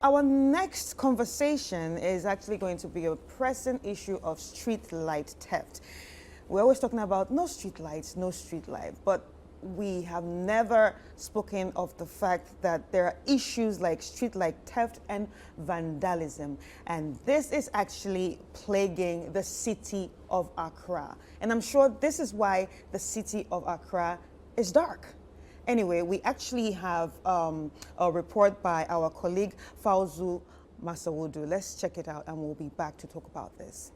Our next conversation is actually going to be a pressing issue of street light theft. We're always talking about no street lights, no street light, but we have never spoken of the fact that there are issues like street light theft and vandalism. And this is actually plaguing the city of Accra. And I'm sure this is why the city of Accra is dark. Anyway, we actually have a report by our colleague Fauzu Masawudu. Let's check it out and we'll be back to talk about this.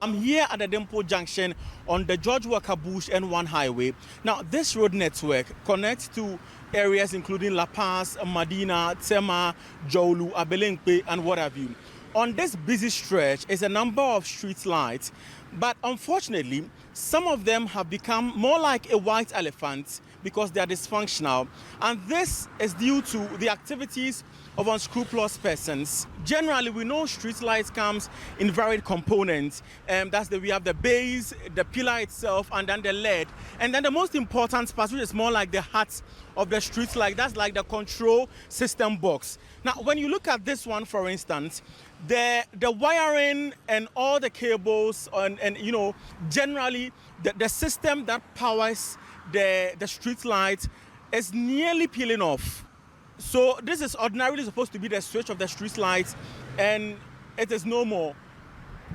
I'm here at the Dempo Junction on the George Walker Bush N1 highway. Now, this road network connects to areas including La Paz, Madina, Tema, Jolu, Abelenpe, and what have you. On this busy stretch is a number of street lights, but unfortunately, some of them have become more like a white elephant because they are dysfunctional. And this is due to the activities of unscrupulous persons. Generally, we know street lights comes in varied components. We have the base, the pillar itself, and then the LED. And then the most important part, which is more like the heart of the street light, that's like the control system box. Now, when you look at this one, for instance, the wiring and all the cables and you know, generally the system that powers the street light is nearly peeling off. So this is ordinarily supposed to be the switch of the street lights, and it is no more.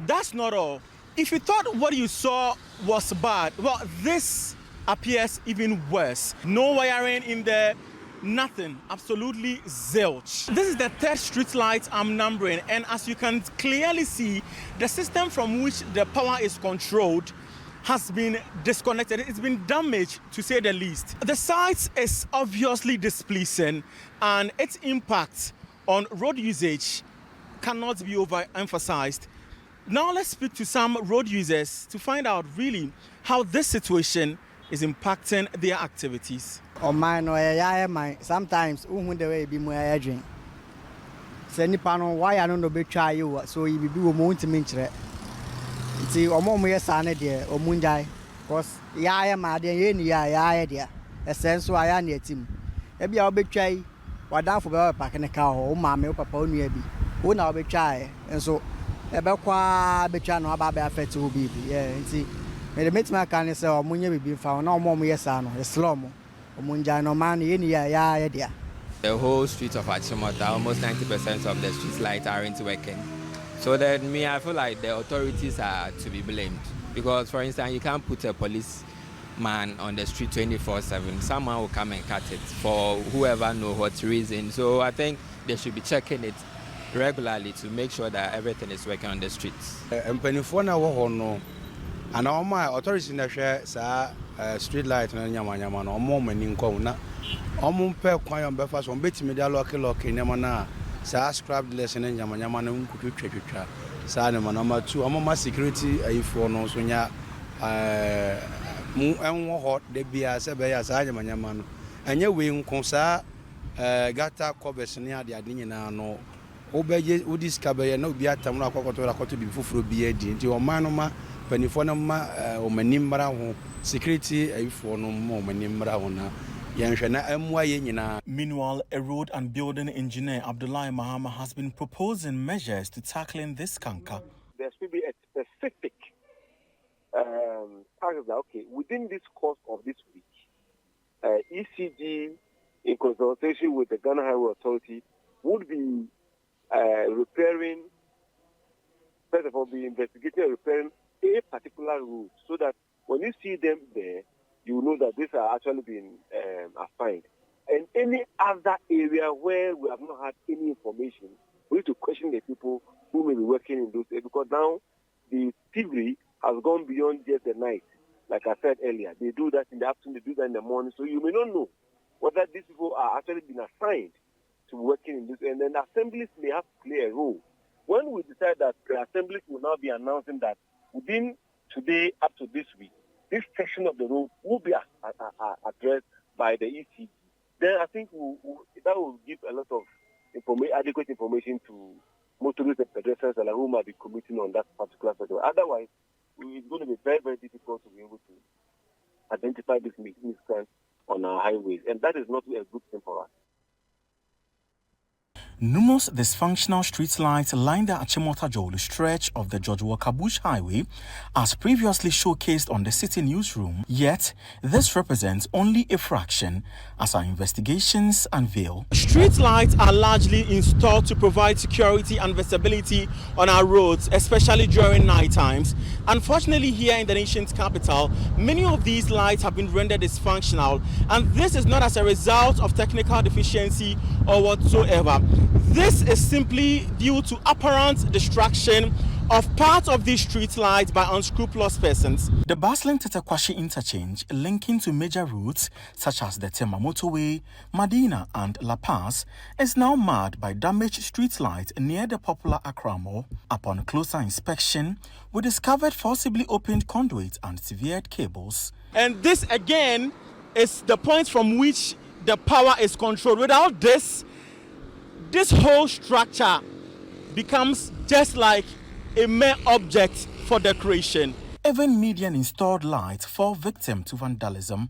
That's not all. If you thought what you saw was bad, well, this appears even worse. No wiring in there, nothing, absolutely zilch. This is the third street light I'm numbering, and as you can clearly see, the system from which the power is controlled has been disconnected. It's been damaged, to say the least. The site is obviously displeasing, and its impact on road usage cannot be overemphasized. Now let's speak to some road users to find out really how this situation is impacting their activities. Sometimes the way be more drink. Send the panel why I don't know be try you so you be more to mention. See, Omo Sana dear, or Munjai, because Yaya Madia, Yaya dear, a sense why I need him. Maybe I'll be try, what down for a pack in a car, or mammy, papa, maybe. Who now be try, and so about qua be trying to have a fat to be, yeah, see. May the mates my can say, or Munya be found no more Yasano, a slum, or Munjai no man, Yaya dear. The whole street of Achimota, almost 90% of the street lights aren't working. So then I feel like the authorities are to be blamed. Because, for instance, you can't put a policeman on the street 24/7. Someone will come and cut it for whoever knows what reason. So I think they should be checking it regularly to make sure that everything is working on the streets. And all my authorities in the share street light and Yaman or more in Kona. Omumpe Quayon Befas on Betty Media Loki Namana. Sa scrap lesson in Yamanyama could treacher. Sana number 2, Amoma security for no sonya hot de bia sebea Sayamanyamano. And your wing consa gata covers near the Adina no. Obey Udis Cabaya no Biatamra Cocotora to be full beard into your manoma, Penifonama or Manimbra security for no more Manimbra. Meanwhile, a road and building engineer, Abdullah Mahama, has been proposing measures to tackling this canker. There should be a specific target that, okay, within this course of this week, ECG, in consultation with the Ghana Highway Authority, would be repairing, first of all, be investigating and repairing a particular route so that when you see them there, you know that these are actually being assigned. And any other area where we have not had any information, we need to question the people who may be working in those areas, because now the thievery has gone beyond just the night. Like I said earlier, they do that in the afternoon, they do that in the morning, so you may not know whether these people are actually been assigned to working in this. And then the assemblies may have to play a role. When we decide that the assemblies will now be announcing that within today up to this week, this section of the road will be addressed by the ECG. Then I think that will give a lot of adequate information to motorists and pedestrians who might be committing on that particular section. Otherwise, it's going to be very, very difficult to be able to identify these miscreants on our highways. And that is not a good thing for us. Numerous dysfunctional street lights line the Achimota-Jolu stretch of the George Walker Bush Highway, as previously showcased on the Citi newsroom. Yet, this represents only a fraction, as our investigations unveil. Street lights are largely installed to provide security and visibility on our roads, especially during night times. Unfortunately, here in the nation's capital, many of these lights have been rendered dysfunctional, and this is not as a result of technical deficiency or whatsoever. This is simply due to apparent distraction of parts of these street lights by unscrupulous persons. The bustling Tetekwashi interchange linking to major routes such as the Tema Motorway, Medina and La Paz is now marred by damaged street lights near the popular Accra Mall. Upon closer inspection, we discovered forcibly opened conduits and severed cables. And this again is the point from which the power is controlled. Without this whole structure becomes just like a mere object for decoration. Even median installed lights fall victim to vandalism.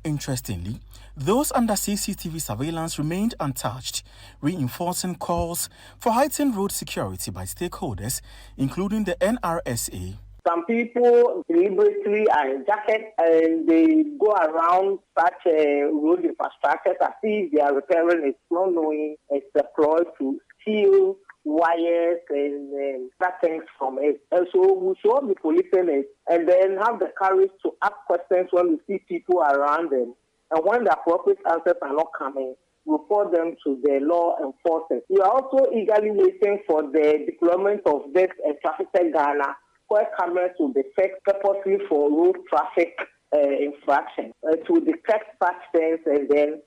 Interestingly, those under CCTV surveillance remained untouched, reinforcing calls for heightened road security by stakeholders, including the NRSA. Some people deliberately are in jackets and they go around such road infrastructure as if they are repairing it, not knowing it's deployed to steal wires and other things from it. And so we should all be policing it and then have the courage to ask questions when we see people around them. And when the appropriate answers are not coming, report them to the law enforcement. We are also eagerly waiting for the deployment of this traffic Ghana, where cameras will be fixed purposely for road traffic infraction to detect such things, and then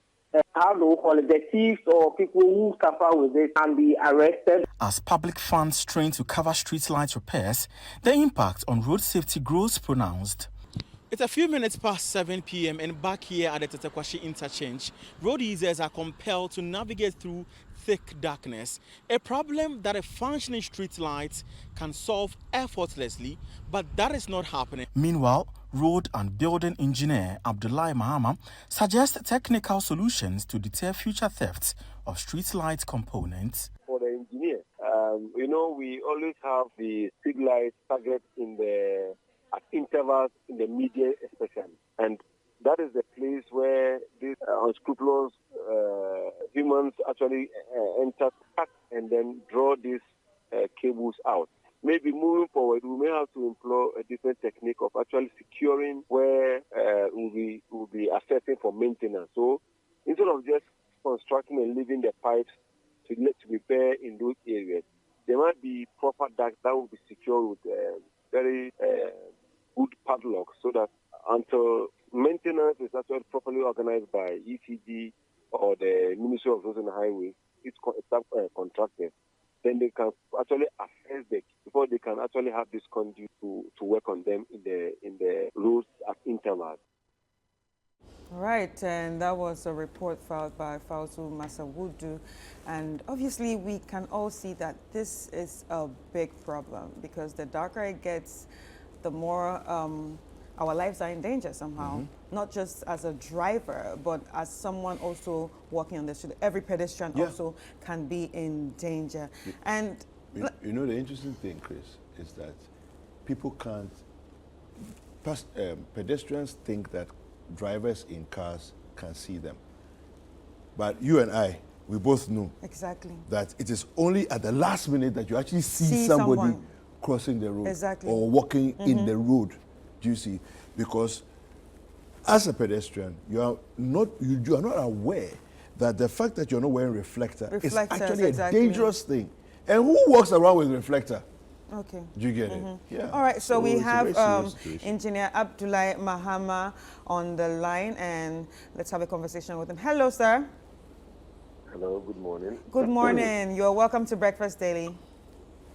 how do we call it, the thieves or people who suffer with it can be arrested. As public funds strain to cover street light repairs, the impact on road safety grows pronounced. It's a few minutes past 7 p.m. and back here at the Tetekwashi interchange, road users are compelled to navigate through thick darkness, a problem that a functioning street light can solve effortlessly, but that is not happening. Meanwhile, road and building engineer Abdullahi Mahama suggests technical solutions to deter future thefts of street light components. For the engineer, we always have the street lights target at intervals in the media especially, and that is the place where these unscrupulous humans actually enter, cut, and then draw these cables out. Maybe moving forward, we may have to employ a different technique of actually securing where we'll be assessing for maintenance. So instead of just constructing and leaving the pipes to repair in those areas, there might be proper ducts that will be secured with very good padlocks, so that until maintenance is actually properly organized by ECG or the Ministry of Roads and Highways, it's contracted, then they can actually assess before they can actually have this conduit to work on them in the roads at intervals. All right, and that was a report filed by Fauzu Masawudu. And obviously, we can all see that this is a big problem, because the darker it gets, the more our lives are in danger somehow, not just as a driver, but as someone also walking on the street. Every pedestrian also can be in danger. And the interesting thing, Chris, is that people can't, pedestrians think that drivers in cars can see them. But you and I, we both know that it is only at the last minute that you actually see somebody crossing the road or walking in the road. Do you see? Because as a pedestrian, you are not aware that the fact that you're not wearing reflector is actually a dangerous thing. And who walks around with reflector? Okay. Do you get it? Yeah. All right, so we have Engineer Abdullahi Mahama on the line, and let's have a conversation with him. Hello, sir. Hello, good morning. Good morning. You're welcome to Breakfast Daily.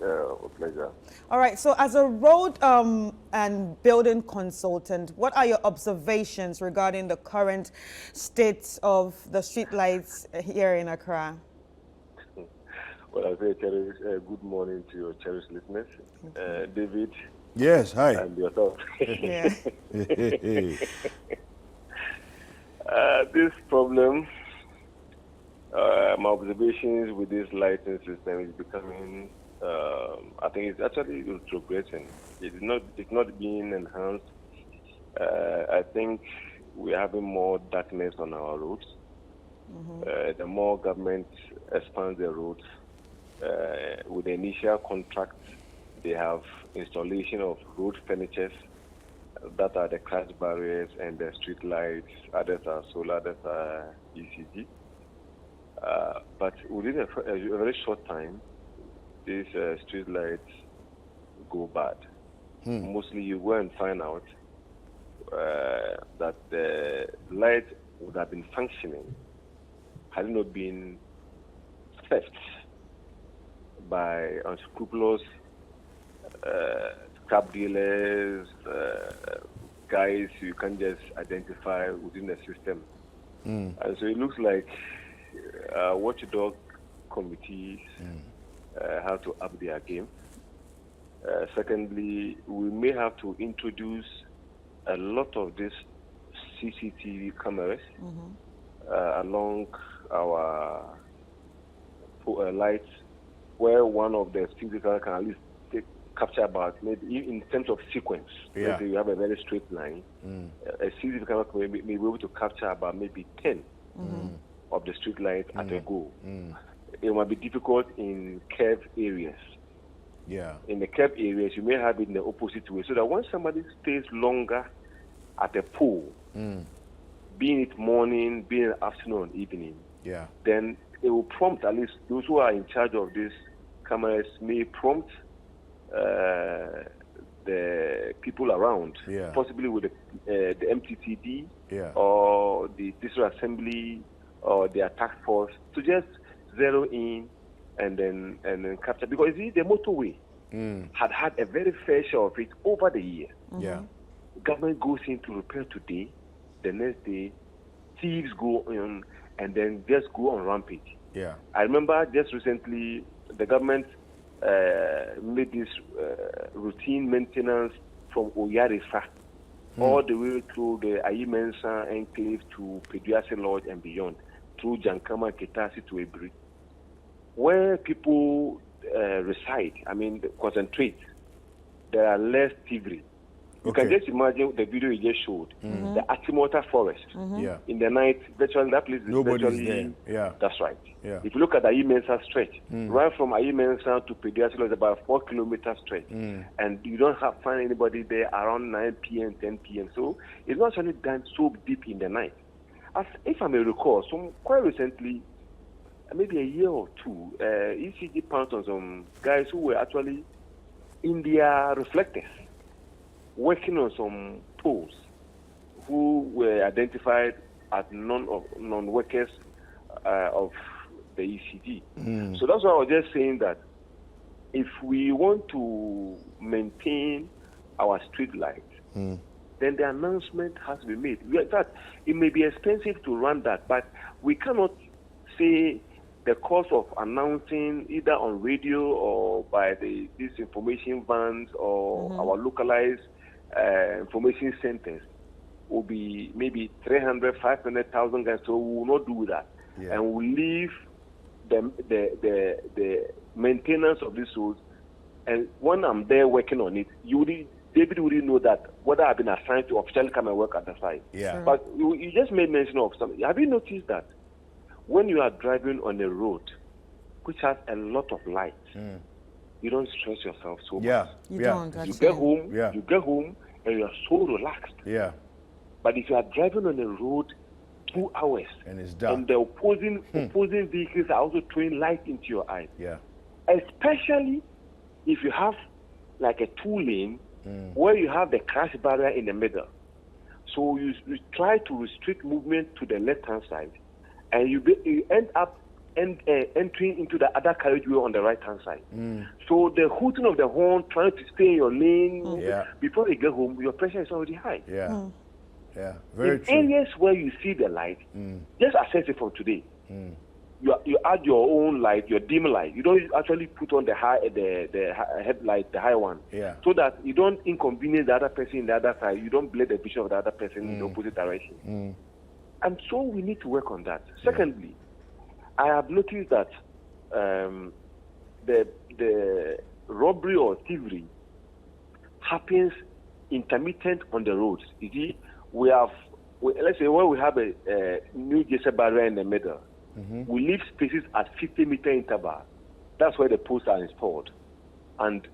A pleasure. All right, so as a road and building consultant, what are your observations regarding the current state of the street lights here in Accra? Well, I say, good morning to your cherished listeners. David. Yes, hi. And yourself. Yeah. This problem My observations with this lighting system is becoming, I think it's actually retrogressing. It's not being enhanced. I think we're having more darkness on our roads. The more government expands the roads, with the initial contract, they have installation of road furnitures that are the crash barriers and the street lights. Others are solar, others are ECG. But within a very short time, these street lights go bad. Mostly you go and find out that the light would have been functioning had it not been theft by unscrupulous scrap dealers, guys you can't just identify within the system. And so it looks like watchdog committees have to up their game. Secondly, we may have to introduce a lot of these CCTV cameras along our lights, where one of the security cameras can at least capture about, maybe in terms of sequence. Maybe you have a very straight line. A CCTV camera may be able to capture about maybe 10 of the street lights at a go. It might be difficult in curved areas. In the curved areas, you may have it in the opposite way, so that when somebody stays longer at a pole, being it morning, being it afternoon, evening, then it will prompt, at least those who are in charge of these cameras may prompt the people around, possibly with the MTTD or the district assembly or their task force, to just zero in and then capture. Because you see, the motorway had a very fair share of it over the year. Government goes in to repair today, the next day thieves go on and then just go on rampage. I remember just recently the government made this routine maintenance from Oyarifa all the way through the Ayimensa enclave to Peduase Lodge and beyond, through Jankama, Ketasi to Ebri, where people reside, concentrate. There are less thievery. You can just imagine the video you just showed, the Achimota forest. In the night, virtually that place is virtually there. That's right. If you look at the Ayimensa stretch, right from Ayimensa to Pediasilo is about a 4-kilometer stretch, and you don't find anybody there around 9 p.m., 10 p.m. So it's not actually done so deep in the night. As if I may recall, quite recently, maybe a year or two, ECG pounced on some guys who were actually in their reflectors, working on some poles, who were identified as non-workers of the ECG. So that's why I was just saying that if we want to maintain our street lights, then the announcement has to be made. In fact, it may be expensive to run that, but we cannot say the cost of announcing either on radio or by these information vans or our localized information centers will be maybe 300,000, 500,000 guys. So we will not do that, and we leave the maintenance of these roads. And when I'm there working on it, David wouldn't know that whether I've been assigned to officially come and work at the site. But you just made mention of something. Have you noticed that when you are driving on a road which has a lot of lights, you don't stress yourself so much. You don't. You get home and you are so relaxed. But if you are driving on a road 2 hours and it's dark, and the opposing vehicles are also throwing light into your eyes, especially if you have like a 2-lane where you have the crash barrier in the middle. So you try to restrict movement to the left-hand side, and you end up entering into the other carriageway on the right-hand side. So the hooting of the horn, trying to stay in your lane, before you get home, your pressure is already high. Very in true. areas where you see the light, just assess it from today. You add your own light, your dim light. You don't actually put on the headlight, the high one, so that you don't inconvenience the other person in the other side. You don't blur the vision of the other person in the opposite direction. And so we need to work on that. Secondly, I have noticed that the robbery or thievery happens intermittent on the roads. You see, let's say when we have a new Jersey barrier in the middle, we leave spaces at 50-meter interval. That's where the posts are installed, and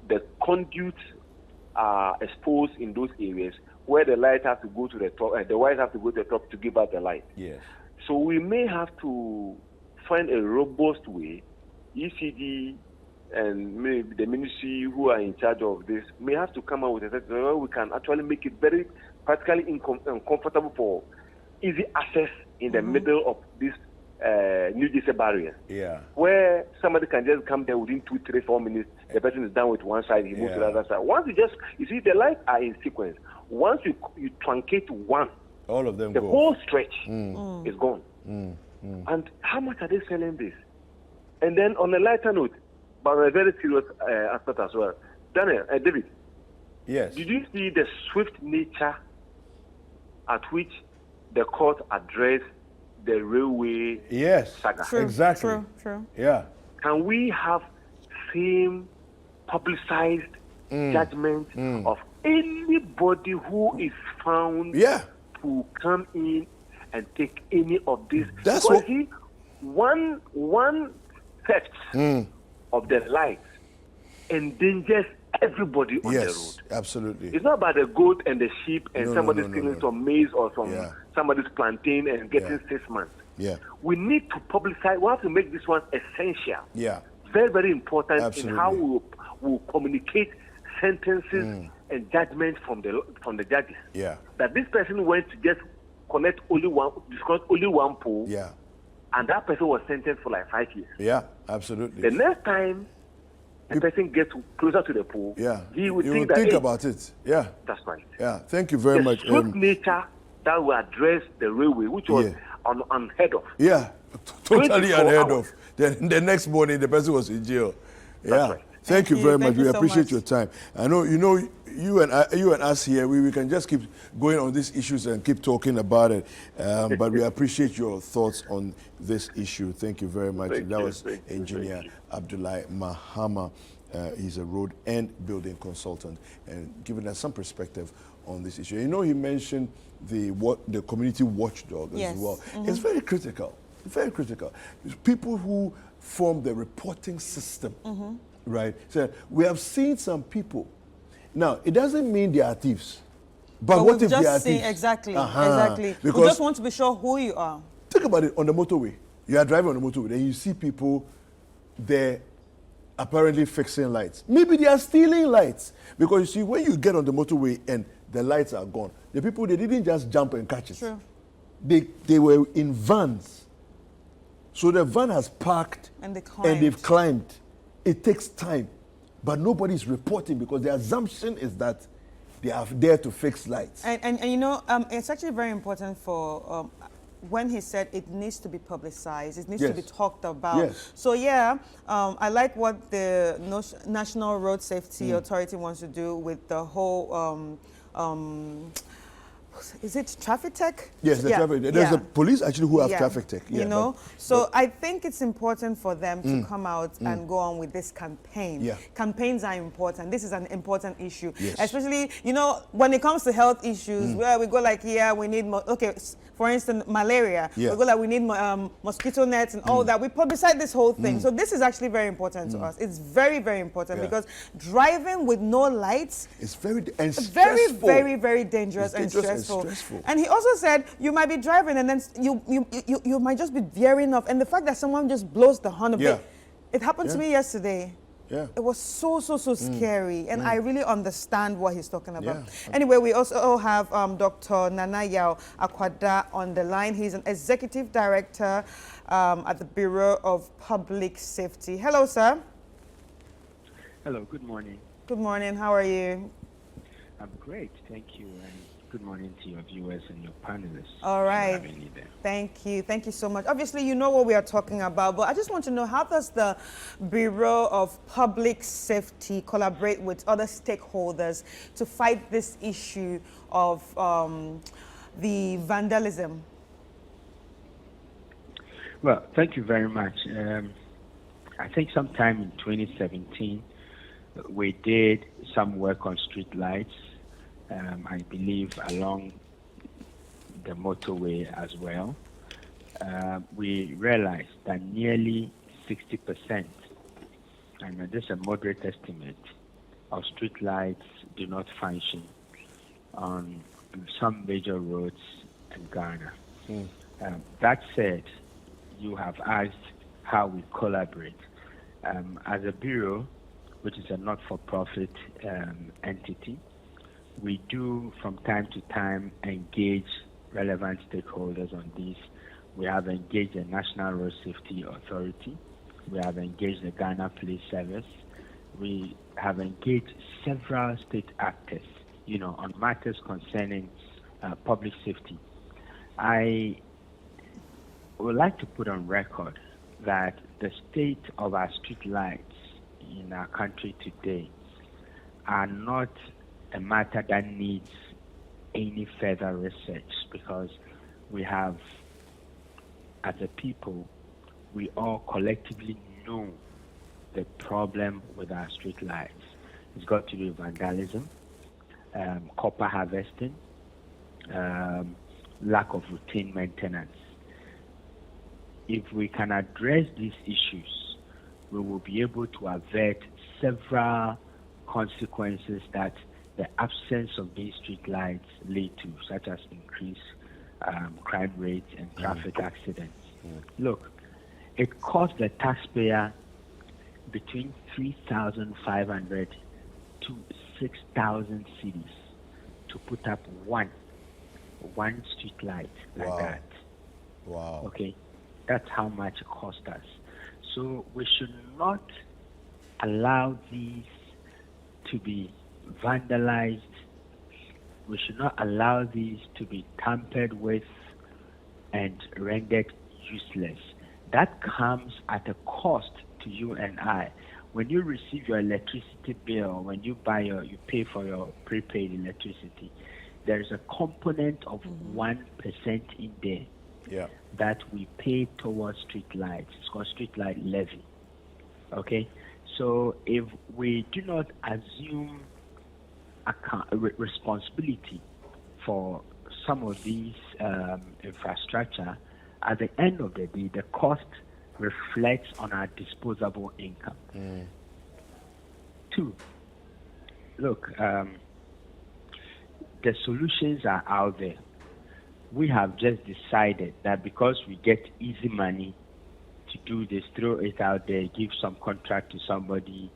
the conduits are exposed in those areas where the light has to go to the top, the wires have to go to the top to give out the light. Yes. So we may have to find a robust way. ECD and maybe the ministry who are in charge of this may have to come up with a system where we can actually make it very practically comfortable for easy access in the middle of this New Jersey barrier. Yeah. Where somebody can just come there within 2, 3, 4 minutes, the person is done with one side, he moves to the other side. Once you see, the lights are in sequence. Once you truncate one, all of them the go. whole stretch is gone. And how much are they selling this? And then on a lighter note, but on a very serious aspect as well, Daniel, David. Yes. Did you see the swift nature at which the court addressed the railway saga? True, exactly. True. Yeah. Can we have same publicized judgment of anybody who is found to come in and take any of this? That's because what. see, one theft of the lights endangers everybody on the road. Yes, absolutely. It's not about the goat and the sheep and somebody stealing some maize or somebody's plantain and getting 6 months. Yeah. We need to publicize. We have to make this one essential. Yeah. Very, very important Absolutely. in how we will communicate sentences and judgments from the judges. Yeah. That this person went to just discuss only one poll. Yeah. And that person was sentenced for like 5 years. Yeah, absolutely. The next time the person gets closer to the pool, he would think about it. Yeah. That's right. Yeah. Thank you very much. The swift nature that will address the railway, which was unheard of. Yeah, totally unheard hours. of. Then the next morning, the person was in jail. That's right. Thank you very much. you We so appreciate much. your time. I know, you and us here, we can just keep going on these issues and keep talking about it. But we appreciate your thoughts on this issue. Thank you very much. That was Engineer Abdullahi Mahama. He's a road and building consultant and giving us some perspective on this issue. He mentioned the community watchdog as well. It's very critical. Very critical. It's people who form the reporting system, right? So we have seen some people. Now, it doesn't mean they are thieves. But what if they are thieves? Exactly. Because We just want to be sure who you are. Think about it on the motorway. You are driving on the motorway, then you see people there apparently fixing lights. Maybe they are stealing lights. Because you see, when you get on the motorway and the lights are gone, the people, they didn't just jump and catch it. True. They were in vans. So the van has parked And they've climbed. It takes time. But nobody's reporting because the assumption is that they are there to fix lights. And it's actually very important for when he said it needs to be publicized, it needs to be talked about. Yes. So I like what the National Road Safety Authority wants to do with the whole is it traffic tech? Yes, the traffic tech. There's a police actually who have traffic tech. So I think it's important for them to come out and go on with this campaign. Yeah. Campaigns are important. This is an important issue. Yes. Especially, when it comes to health issues, where we go like, we need for instance, malaria. Yeah. We go like, we need mosquito nets and all that. We publicize this whole thing. So this is actually very important to us. It's very, very important because driving with no lights is very stressful. Very, very dangerous and stressful. And he also said you might be driving and then you might just be veering off. And the fact that someone just blows the horn a bit, it happened to me yesterday. Yeah. It was so scary, and I really understand what he's talking about. Anyway, we also have Dr. Nana Yao Akwada on the line. He's an executive director at the Bureau of Public Safety. Hello, sir. Hello, good morning. Good morning, how are you? I'm great, thank you, and good morning to your viewers and your panelists. All right. Thank you so much. Obviously, you know what we are talking about, but I just want to know, how does the Bureau of Public Safety collaborate with other stakeholders to fight this issue of the vandalism? Well, thank you very much. I think sometime in 2017, we did some work on street lights, I believe along the motorway as well. We realized that nearly 60%, and this is a moderate estimate, of street lights do not function on some major roads in Ghana. That said, you have asked how we collaborate. As a bureau, which is a not-for-profit entity, we do from time to time engage relevant stakeholders on this. We have engaged the National Road Safety Authority. We have engaged the Ghana Police Service. We have engaged several state actors, on matters concerning public safety. I would like to put on record that the state of our street lights in our country today are not a matter that needs any further research, because we have, as a people, we all collectively know the problem with our street lights. It's got to do with vandalism, copper harvesting, lack of routine maintenance. If we can address these issues, we will be able to avert several consequences that the absence of these street lights lead to, such as increased crime rates and traffic accidents. Look, it costs the taxpayer between 3,500 to 6,000 cedis to put up one street light like that. Wow. Okay, that's how much it costs us. So we should not allow these to be vandalized. We should not allow these to be tampered with and rendered useless. That comes at a cost to you and I. When you receive your electricity bill, when you pay for your prepaid electricity, there is a component of 1% in there that we pay towards street lights. It's called street light levy. Okay, so if we do not assume responsibility for some of these infrastructure, at the end of the day, the cost reflects on our disposable income. Two, look, the solutions are out there. We have just decided that because we get easy money to do this, throw it out there, give some contract to somebody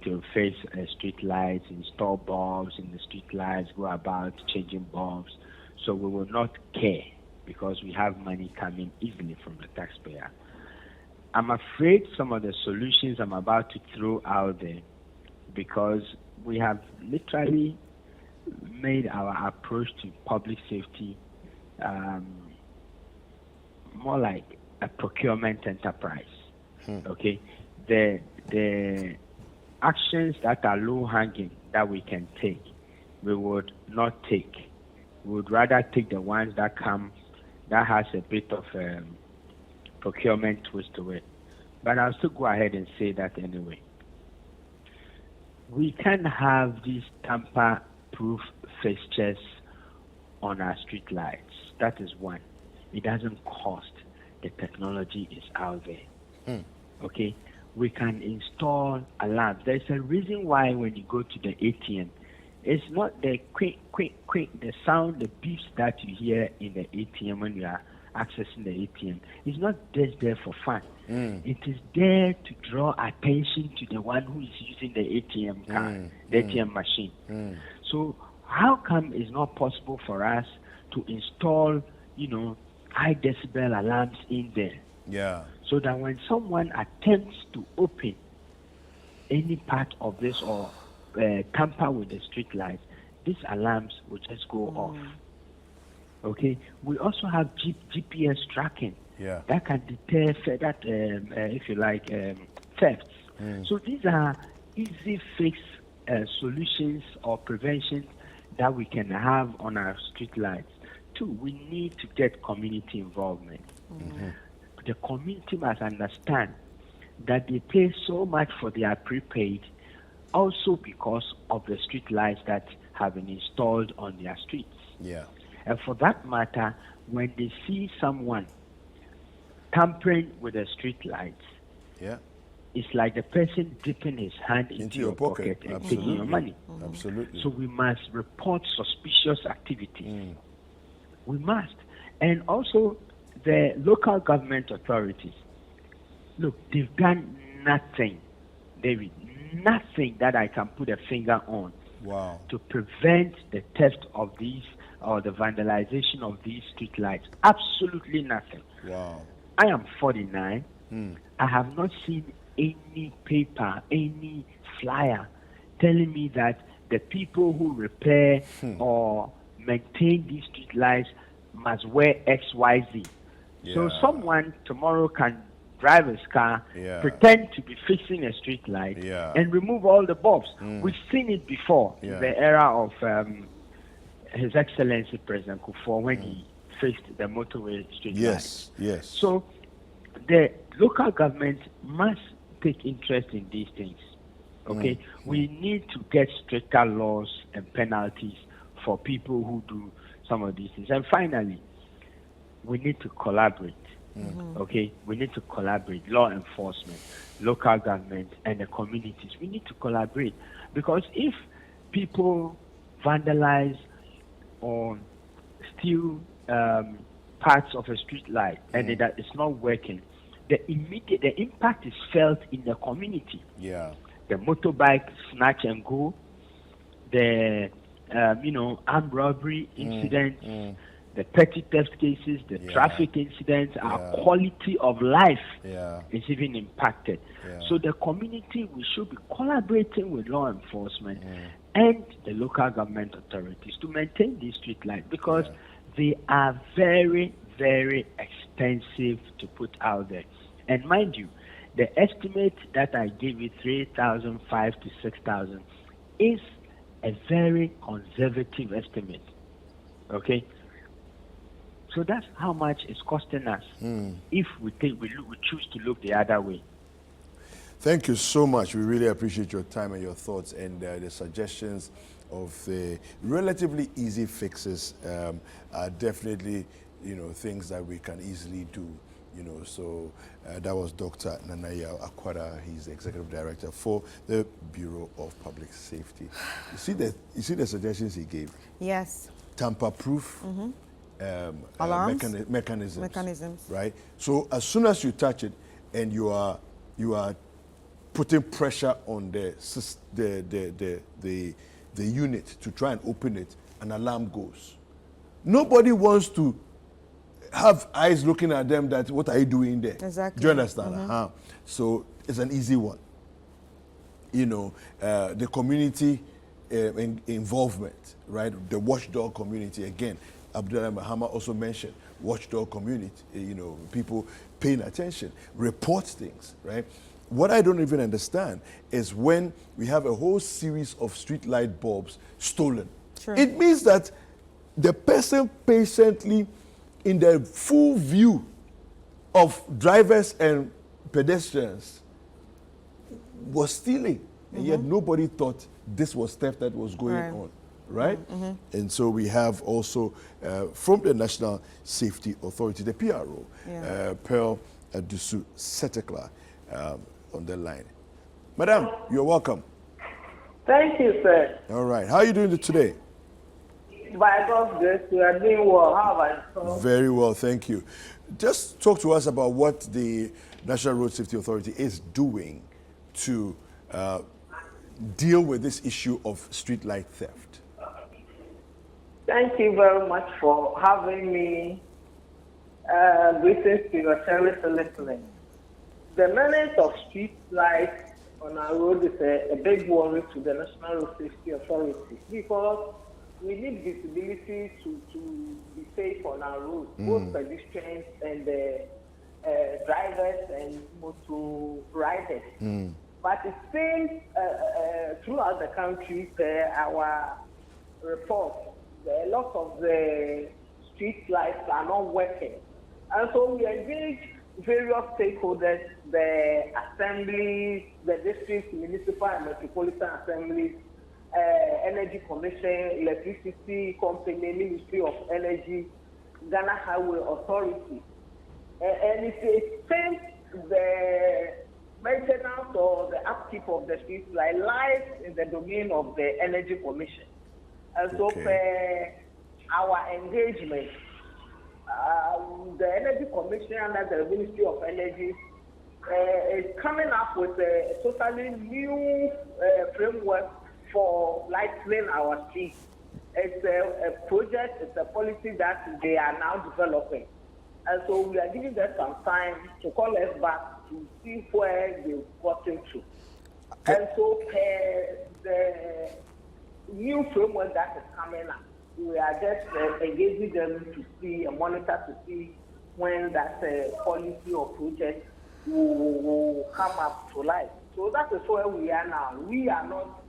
to fix street lights, install bulbs in the street lights, go about changing bulbs. So we will not care because we have money coming easily from the taxpayer. I'm afraid some of the solutions I'm about to throw out there, because we have literally made our approach to public safety more like a procurement enterprise. Okay, the actions that are low-hanging that we can take, we would not take. We would rather take the ones that has a bit of procurement twist to it. But I'll still go ahead and say that anyway. We can have these tamper-proof fixtures on our street lights. That is one. It doesn't cost. The technology is out there. Okay? We can install alarms. There's a reason why when you go to the ATM, it's not the quick, the sound, the beeps that you hear in the ATM when you are accessing the ATM. It's not just there for fun. It is there to draw attention to the one who is using the ATM card, the ATM machine. So how come it's not possible for us to install, high decibel alarms in there? Yeah. So that when someone attempts to open any part of this or tamper with the street lights, these alarms will just go off. Okay. We also have GPS tracking that can deter if you like, thefts. So these are easy fix solutions or preventions that we can have on our street lights. Two, we need to get community involvement. the community must understand that they pay so much for their prepaid also because of the street lights that have been installed on their streets. Yeah. And for that matter, when they see someone tampering with the street lights, yeah, it's like the person dipping his hand into your pocket and Absolutely. taking your money. Absolutely. So we must report suspicious activities. We must. And also the local government authorities. Look, they've done nothing, David, nothing that I can put a finger on to prevent the theft of these or the vandalization of these street lights. Absolutely nothing. Wow. I am 49. I have not seen any paper, any flyer telling me that the people who repair or maintain these street lights must wear XYZ. So someone tomorrow can drive his car, pretend to be fixing a street light, and remove all the bulbs. We've seen it before in the era of His Excellency President Kufuor when he fixed the motorway street lights. Yes. So the local government must take interest in these things. Okay, we need to get stricter laws and penalties for people who do some of these things. And finally, we need to collaborate. Okay, we need to collaborate, law enforcement, local government, and the communities. We need to collaborate, because if people vandalize or steal parts of a street light and that it's not working, the impact is felt in the community. Yeah. The motorbike snatch and go, the armed robbery incidents, the petty theft cases, the traffic incidents, our quality of life is even impacted. So the community, we should be collaborating with law enforcement and the local government authorities to maintain these street lights, because they are very, very expensive to put out there. And mind you, the estimate that I gave you, 3,500 to 6,000, is a very conservative estimate. Okay? So that's how much it's costing us if we choose to look the other way. Thank you so much. We really appreciate your time and your thoughts, and the suggestions of the relatively easy fixes are definitely, things that we can easily do. So that was Dr. Nanaya Akwada. He's the Executive Director for the Bureau of Public Safety. You see the suggestions he gave? Yes. Tamper-proof mechanisms, right? So as soon as you touch it and you are putting pressure on the unit to try and open it, an alarm goes. Nobody wants to have eyes looking at them that, what are you doing there? Exactly. Do you understand? So it's an easy one. The community involvement, right? The watchdog community, again, Abdullah Mahama also mentioned watchdog community, people paying attention, report things, right? What I don't even understand is when we have a whole series of street light bulbs stolen. True. It means that the person patiently, in the full view of drivers and pedestrians, was stealing. And yet nobody thought this was theft that was going on, right? And so we have also from the National Safety Authority, the PRO, Pearl Dusu Setekla, on the line. Madam, you're welcome. Thank you, sir. All right. How are you doing today? By God's grace, we are doing well. How about you? Very well, thank you. Just talk to us about what the National Road Safety Authority is doing to deal with this issue of street light theft. Thank you very much for having me. Greetings to your service listening. The menace of street lights on our road is a big worry to the National Road Safety Authority, because we need visibility to be safe on our roads, both pedestrians and drivers and motor riders. But it seems throughout the country, our reports, a lot of the street lights are not working. And so we engage various stakeholders, the assemblies, the district, municipal and metropolitan assemblies, Energy Commission, Electricity Company, Ministry of Energy, Ghana Highway Authority. And it seems the maintenance or the upkeep of the streets lies in the domain of the Energy Commission. And so our engagement, the Energy Commission under the Ministry of Energy is coming up with a totally new framework for lightening our streets. It's a project, it's a policy that they are now developing. And so we are giving them some time to call us back to see where they've gotten to. And so the new framework that is coming up, we are just engaging them to see and monitor to see when that policy or project will come up to life. So that is where we are now. We are not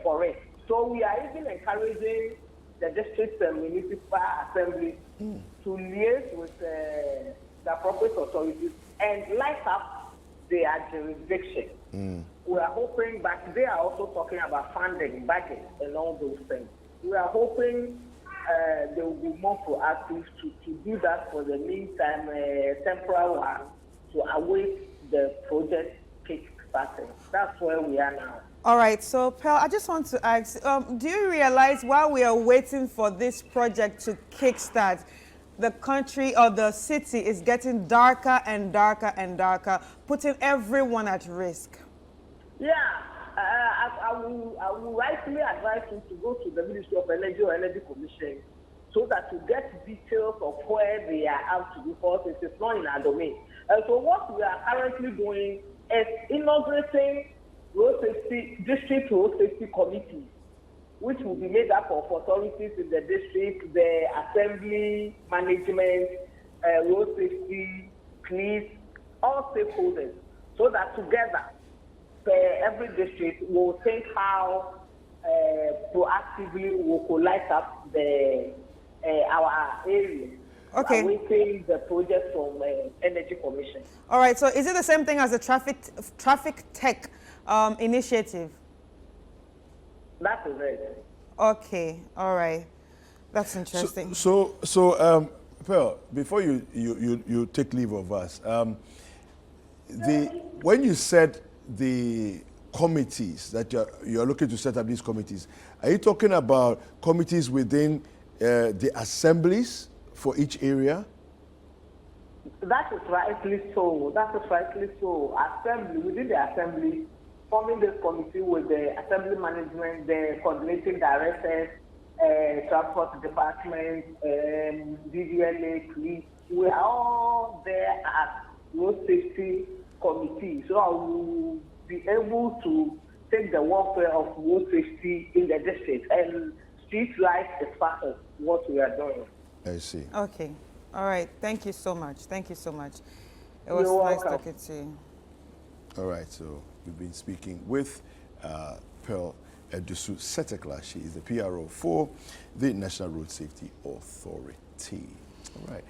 for it. So we are even encouraging the district and municipal assembly to liaise with the appropriate authorities and light up their jurisdiction. We are hoping, but they are also talking about funding, budget, and all those things. We are hoping they will be more proactive to do that for the meantime, temporal one, to await the project kick-starting. That's where we are now. All right, so Pearl, I just want to ask, do you realize while we are waiting for this project to kickstart, the country or the city is getting darker and darker and darker, putting everyone at risk? Yeah, I will rightly advise you to go to the Ministry of Energy or Energy Commission so that you get details of where they are out to, because it is not in our domain. And so what we are currently doing is inaugurating district road safety committees, which will be made up of authorities in the district, the assembly, management, road safety, police, all stakeholders, so that together every district will think how proactively we could light up our area. Okay. Awaiting the project from Energy Commission. All right, so is it the same thing as the traffic tech initiative? That is it. Okay, all right. That's interesting. So Pearl, before you take leave of us, when you said the committees that you're looking to set up, these committees, are you talking about committees within the assemblies for each area? That is rightly so. That is rightly so. Assembly, within the assembly, forming this committee with the assembly management, the coordinating directors, transport department, DVLA, police, we are all there as road safety committee. So I will be able to take the welfare of road safety in the district, and street life is part of what we are doing. I see. Okay. All right. Thank you so much. Thank you so much. It was You're nice welcome. talking to you. All right, so we've been speaking with Pearl Edusu Setekla. She is the PRO for the National Road Safety Authority. All right.